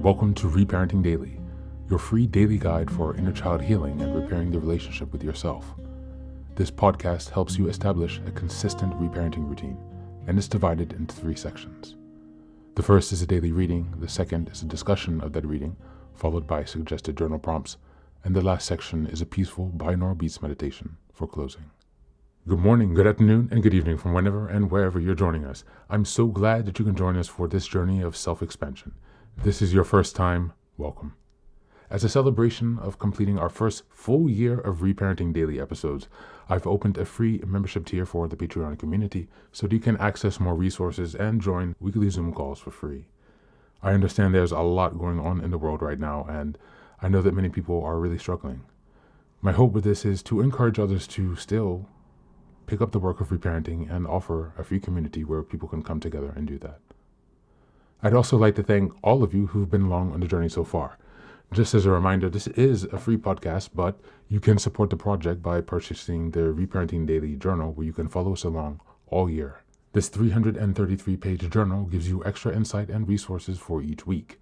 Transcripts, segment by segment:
Welcome to Reparenting Daily, your free daily guide for inner child healing and repairing the relationship with yourself. This podcast helps you establish a consistent reparenting routine and is divided into 3 sections. The first is a daily reading, the second is a discussion of that reading, followed by suggested journal prompts, and the last section is a peaceful binaural beats meditation for closing. Good morning, good afternoon, and good evening from whenever and wherever you're joining us. I'm so glad that you can join us for this journey of self-expansion. If this is your first time, welcome. As a celebration of completing our first full year of Reparenting Daily episodes, I've opened a free membership tier for the Patreon community so that you can access more resources and join weekly Zoom calls for free. I understand there's a lot going on in the world right now, and I know that many people are really struggling. My hope with this is to encourage others to still pick up the work of reparenting and offer a free community where people can come together and do that. I'd also like to thank all of you who've been along on the journey so far. Just as a reminder, this is a free podcast, but you can support the project by purchasing the Reparenting Daily journal, where you can follow us along all year. This 333-page journal gives you extra insight and resources for each week,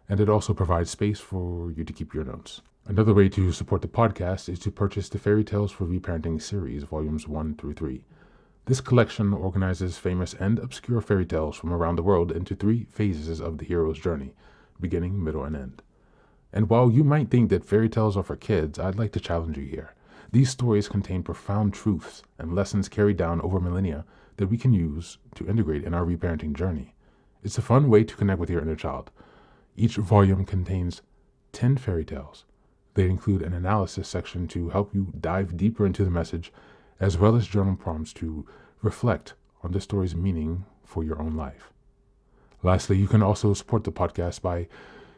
and it also provides space for you to keep your notes. Another way to support the podcast is to purchase the Fairy Tales for Reparenting series, volumes 1 through 3. This collection organizes famous and obscure fairy tales from around the world into 3 phases of the hero's journey, beginning, middle, and end. And while you might think that fairy tales are for kids, I'd like to challenge you here. These stories contain profound truths and lessons carried down over millennia that we can use to integrate in our reparenting journey. It's a fun way to connect with your inner child. Each volume contains 10 fairy tales. They include an analysis section to help you dive deeper into the message, as well as journal prompts to reflect on the story's meaning for your own life. Lastly, you can also support the podcast by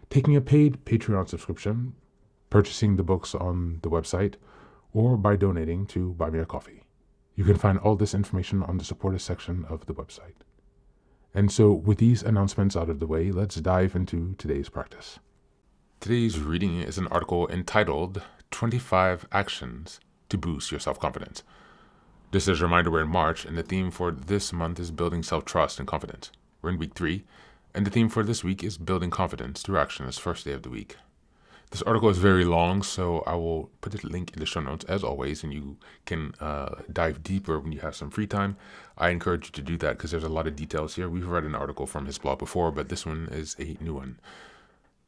taking a paid Patreon subscription, purchasing the books on the website, or by donating to Buy Me a Coffee. You can find all this information on the supporter section of the website. And so, with these announcements out of the way, let's dive into today's practice. Today's reading is an article entitled 25 Actions to Boost Your Self-Confidence. Just as a reminder, we're in March, and the theme for this month is building self-trust and confidence. We're in week 3, and the theme for this week is building confidence through action as first day of the week. This article is very long, so I will put the link in the show notes as always, and you can dive deeper when you have some free time. I encourage you to do that because there's a lot of details here. We've read an article from his blog before, but this one is a new one.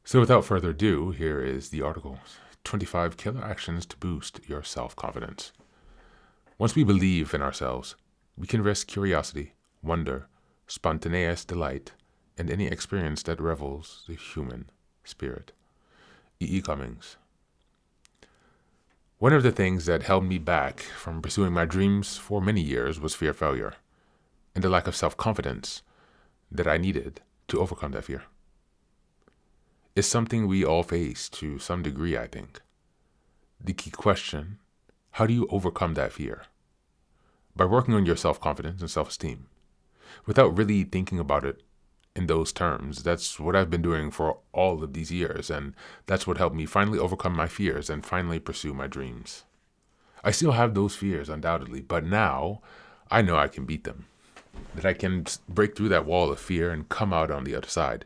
So without further ado, here is the article. 25 Killer Actions to Boost Your Self-Confidence. Once we believe in ourselves, we can risk curiosity, wonder, spontaneous delight, and any experience that revels the human spirit. E. Cummings. One of the things that held me back from pursuing my dreams for many years was fear of failure, and the lack of self-confidence that I needed to overcome that fear. It's something we all face to some degree, I think. The key question: how do you overcome that fear? By working on your self-confidence and self-esteem. Without really thinking about it in those terms, that's what I've been doing for all of these years, and that's what helped me finally overcome my fears and finally pursue my dreams. I still have those fears, undoubtedly, but now I know I can beat them, that I can break through that wall of fear and come out on the other side.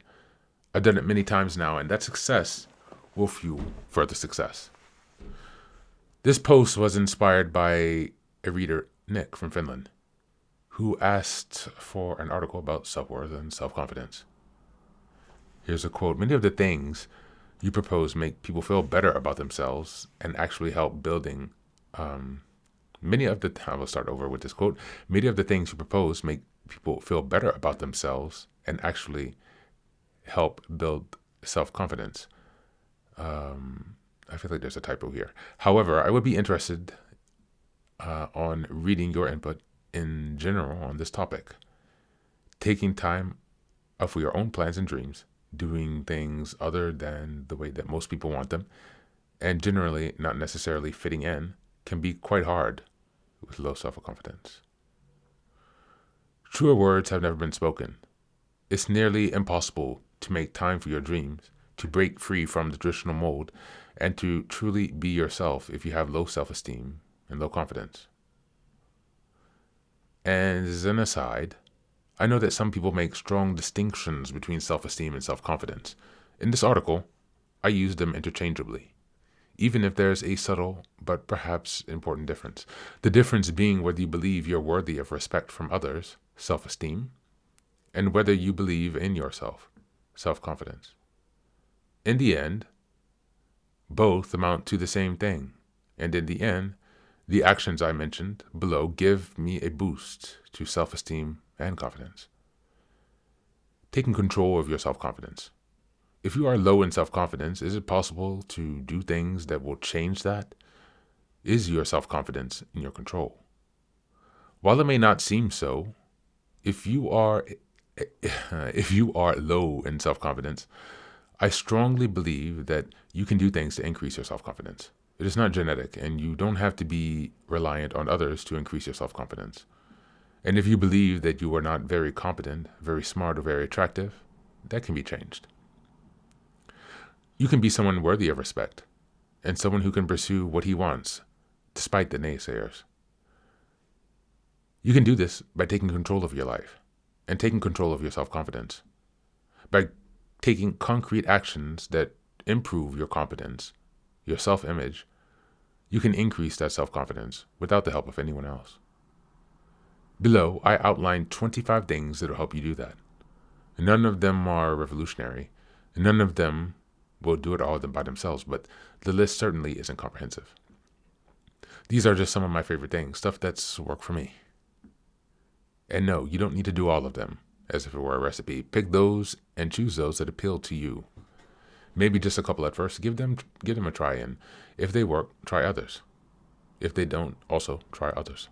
I've done it many times now, and that success will fuel further success. This post was inspired by a reader, Nick from Finland, who asked for an article about self-worth and self-confidence. Here's a quote: "Many of the things you propose make people feel better about themselves and actually help building, I will start over with this quote. Many of the things you propose make people feel better about themselves and actually help build self-confidence." I feel like there's a typo here. However, I would be interested on reading your input in general on this topic. Taking time out for your own plans and dreams, doing things other than the way that most people want them, and generally not necessarily fitting in, can be quite hard with low self-confidence. Truer words have never been spoken. It's nearly impossible to make time for your dreams, to break free from the traditional mold, and to truly be yourself if you have low self-esteem and low confidence. And as an aside, I know that some people make strong distinctions between self-esteem and self-confidence. In this article, I use them interchangeably, even if there's a subtle but perhaps important difference. The difference being whether you believe you're worthy of respect from others, self-esteem, and whether you believe in yourself, self-confidence. In the end, both amount to the same thing, and in the end, the actions I mentioned below give me a boost to self-esteem and confidence. Taking control of your self-confidence. If you are low in self-confidence, is it possible to do things that will change that? Is your self-confidence in your control? While it may not seem so, if you are low in self-confidence, I strongly believe that you can do things to increase your self-confidence. It is not genetic, and you don't have to be reliant on others to increase your self-confidence. And if you believe that you are not very competent, very smart, or very attractive, that can be changed. You can be someone worthy of respect, and someone who can pursue what he wants, despite the naysayers. You can do this by taking control of your life, and taking control of your self-confidence, by taking concrete actions that improve your competence, your self-image. You can increase that self-confidence without the help of anyone else. Below, I outlined 25 things that will help you do that. None of them are revolutionary, and none of them will do it all by themselves, but the list certainly isn't comprehensive. These are just some of my favorite things, stuff that's worked for me. And no, you don't need to do all of them as if it were a recipe. Pick those and choose those that appeal to you. Maybe just a couple at first. Give them a try, and if they work, try others. If they don't, also try others.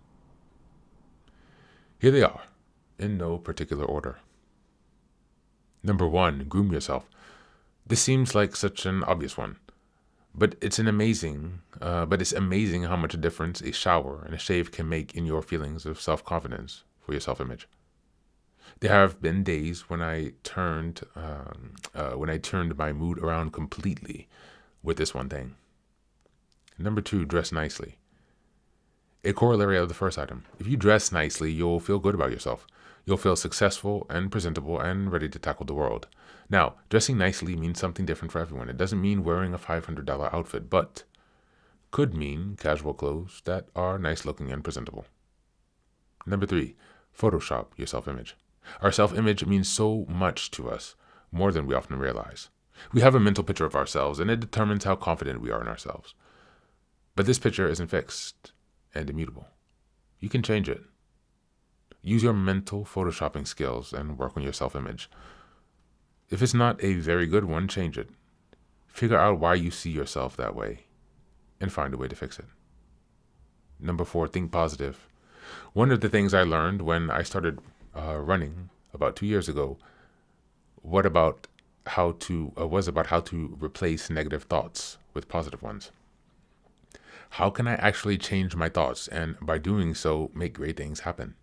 Here they are, in no particular order. Number 1, groom yourself. This seems like such an obvious one, but it's amazing how much difference a shower and a shave can make in your feelings of self-confidence for your self-image. There have been days when I turned my mood around completely with this one thing. Number 2, dress nicely. A corollary of the first item. If you dress nicely, you'll feel good about yourself. You'll feel successful and presentable and ready to tackle the world. Now, dressing nicely means something different for everyone. It doesn't mean wearing a $500 outfit, but could mean casual clothes that are nice looking and presentable. Number 3, Photoshop your self-image. Our self-image means so much to us, more than we often realize. We have a mental picture of ourselves, and it determines how confident we are in ourselves. But this picture isn't fixed and immutable. You can change it. Use your mental photoshopping skills and work on your self-image. If it's not a very good one, change it. Figure out why you see yourself that way, and find a way to fix it. Number 4, think positive. One of the things I learned when I started running about 2 years ago was about how to replace negative thoughts with positive ones. How can I actually change my thoughts and by doing so make great things happen?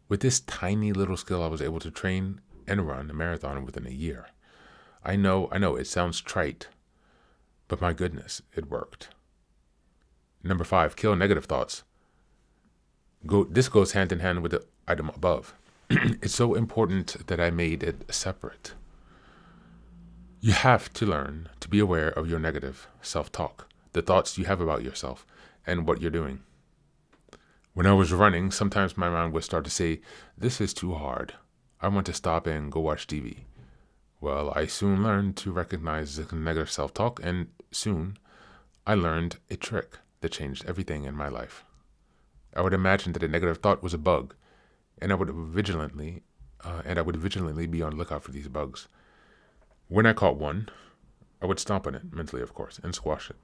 With this tiny little skill, I was able to train and run a marathon within a year. I know it sounds trite, but my goodness, it worked. Number 5, kill negative thoughts. This goes hand in hand with the item above. It's so important that I made it separate. You have to learn to be aware of your negative self-talk, the thoughts you have about yourself and what you're doing. When I was running, sometimes my mind would start to say, "This is too hard. I want to stop and go watch TV." Well, I soon learned to recognize the negative self-talk, and soon I learned a trick that changed everything in my life. I would imagine that a negative thought was a bug, and I would vigilantly be on the lookout for these bugs. When I caught one, I would stomp on it, mentally of course, and squash it.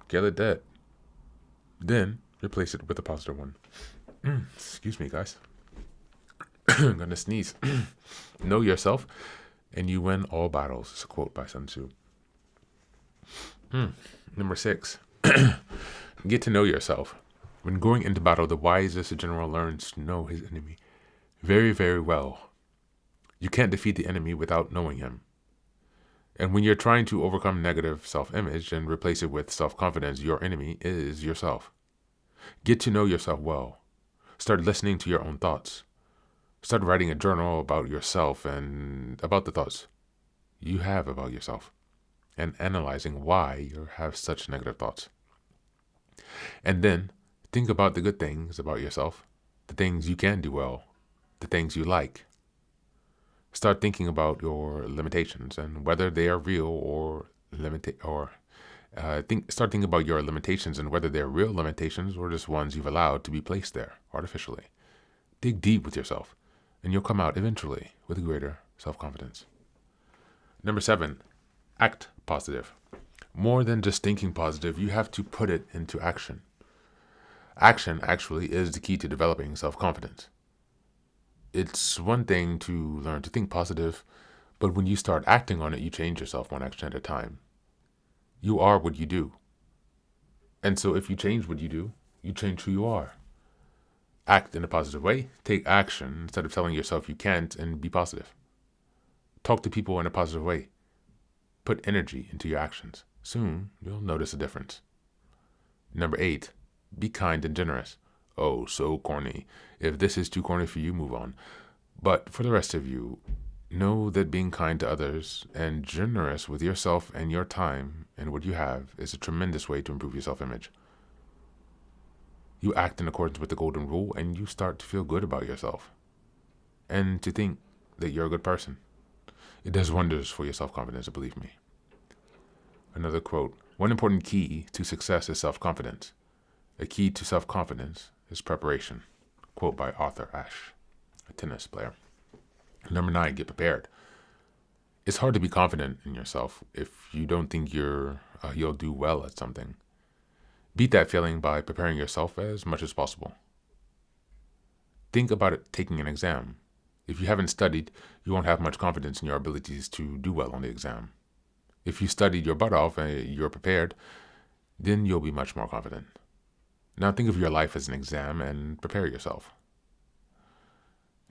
Kill it dead. Then replace it with a positive one. Excuse me, guys. I'm gonna sneeze. Know yourself, and you win all battles. It's a quote by Sun Tzu. Number 6, get to know yourself. When going into battle, the wisest general learns to know his enemy very, very well. You can't defeat the enemy without knowing him. And when you're trying to overcome negative self-image and replace it with self-confidence, your enemy is yourself. Get to know yourself well. Start listening to your own thoughts. Start writing a journal about yourself and about the thoughts you have about yourself and analyzing why you have such negative thoughts. And then think about the good things about yourself, the things you can do well, the things you like. Start thinking about your limitations and whether they are real or start thinking about your limitations and whether they're real limitations or just ones you've allowed to be placed there artificially. Dig deep with yourself, and you'll come out eventually with greater self-confidence. Number 7, act positive. More than just thinking positive, you have to put it into action. Action actually is the key to developing self-confidence. It's one thing to learn to think positive, but when you start acting on it, you change yourself one action at a time. You are what you do. And so if you change what you do, you change who you are. Act in a positive way. Take action instead of telling yourself you can't, and be positive. Talk to people in a positive way. Put energy into your actions. Soon, you'll notice a difference. Number 8, be kind and generous. Oh, so corny. If this is too corny for you, move on. But for the rest of you, know that being kind to others and generous with yourself and your time and what you have is a tremendous way to improve your self-image. You act in accordance with the golden rule and you start to feel good about yourself and to think that you're a good person. It does wonders for your self-confidence, believe me. Another quote, one important key to success is self-confidence. A key to self-confidence is preparation. Quote by Arthur Ashe, a tennis player. Number 9, get prepared. It's hard to be confident in yourself if you don't think you'll do well at something. Beat that feeling by preparing yourself as much as possible. Think about it taking an exam. If you haven't studied, you won't have much confidence in your abilities to do well on the exam. If you studied your butt off and you're prepared, then you'll be much more confident. Now think of your life as an exam and prepare yourself.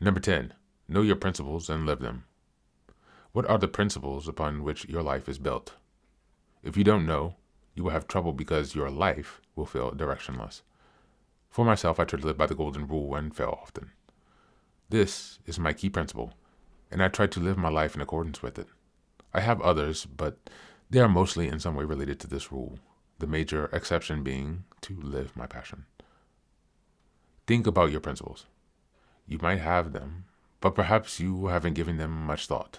Number 10, know your principles and live them. What are the principles upon which your life is built? If you don't know, you will have trouble because your life will feel directionless. For myself, I try to live by the golden rule and fail often. This is my key principle, and I try to live my life in accordance with it. I have others, but they are mostly in some way related to this rule, the major exception being to live my passion. Think about your principles. You might have them, but perhaps you haven't given them much thought.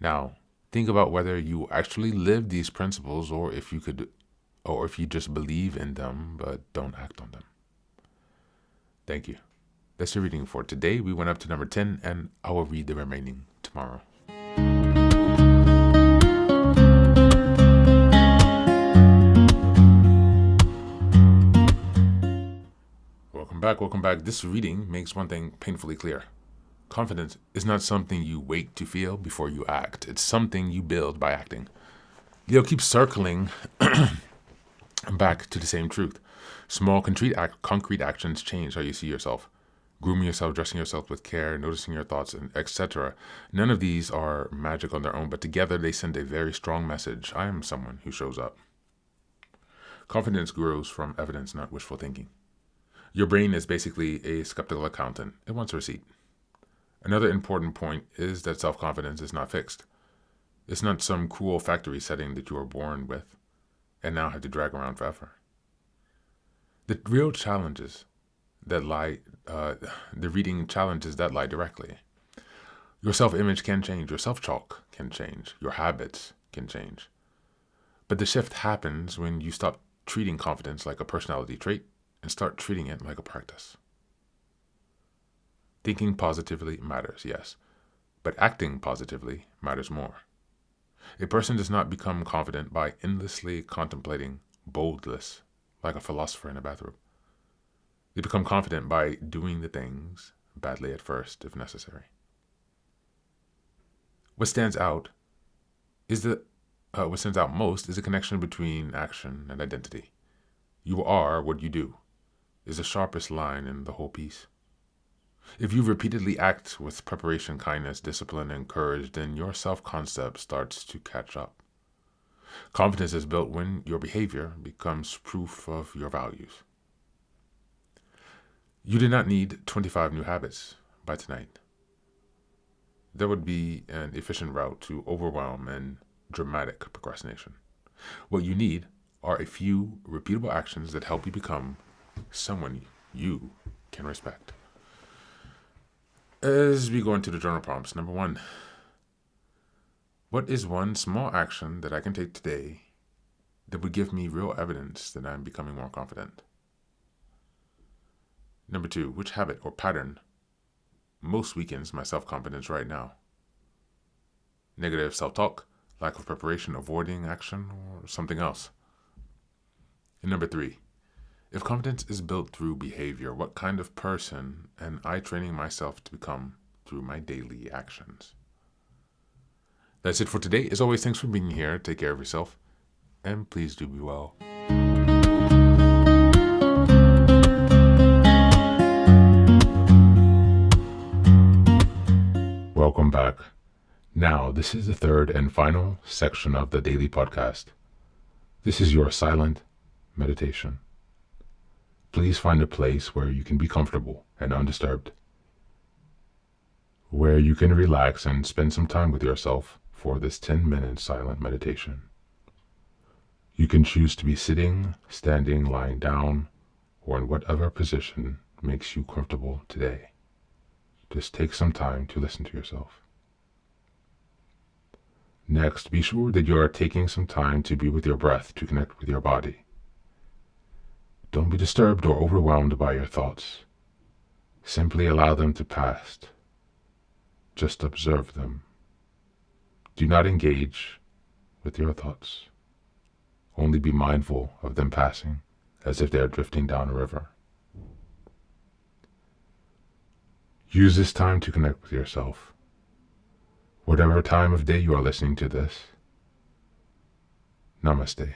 Now, think about whether you actually live these principles or if you just believe in them but don't act on them. Thank you. That's the reading for today. We went up to number 10, and I will read the remaining tomorrow. Welcome back. This reading makes one thing painfully clear. Confidence is not something you wait to feel before you act. It's something you build by acting. You'll keep circling back to the same truth. Small, concrete actions change how you see yourself. Grooming yourself, dressing yourself with care, noticing your thoughts, and etc. None of these are magic on their own, but together they send a very strong message. I am someone who shows up. Confidence grows from evidence, not wishful thinking. Your brain is basically a skeptical accountant. It wants a receipt. Another important point is that self-confidence is not fixed. It's not some cruel factory setting that you are born with and now have to drag around forever. The real challenges that lie, the reading challenges that lie directly. Your self-image can change. Your self-talk can change. Your habits can change. But the shift happens when you stop treating confidence like a personality trait and start treating it like a practice. Thinking positively matters, yes, but acting positively matters more. A person does not become confident by endlessly contemplating boldness like a philosopher in a bathrobe. They become confident by doing the things badly at first, if necessary. What stands out most is the connection between action and identity. You are what you do is the sharpest line in the whole piece. If you repeatedly act with preparation, kindness, discipline, and courage, then your self-concept starts to catch up. Confidence is built when your behavior becomes proof of your values. You do not need 25 new habits by tonight. there would be an efficient route to overwhelm and dramatic procrastination. What you need are a few repeatable actions that help you become someone you can respect. As we go into the journal prompts, number 1, what is one small action that I can take today that would give me real evidence that I'm becoming more confident? Number 2, which habit or pattern most weakens my self-confidence right now? Negative self-talk, lack of preparation, avoiding action, or something else? And number 3, if confidence is built through behavior, what kind of person am I training myself to become through my daily actions? That's it for today. As always, thanks for being here. Take care of yourself, and please do be well. Welcome back. Now, this is the third and final section of the daily podcast. This is your silent meditation. Please find a place where you can be comfortable and undisturbed, where you can relax and spend some time with yourself for this 10-minute silent meditation. You can choose to be sitting, standing, lying down, or in whatever position makes you comfortable today. Just take some time to listen to yourself. Next, be sure that you are taking some time to be with your breath to connect with your body. Don't be disturbed or overwhelmed by your thoughts. Simply allow them to pass. Just observe them. Do not engage with your thoughts. Only be mindful of them passing, as if they are drifting down a river. Use this time to connect with yourself. Whatever time of day you are listening to this, Namaste.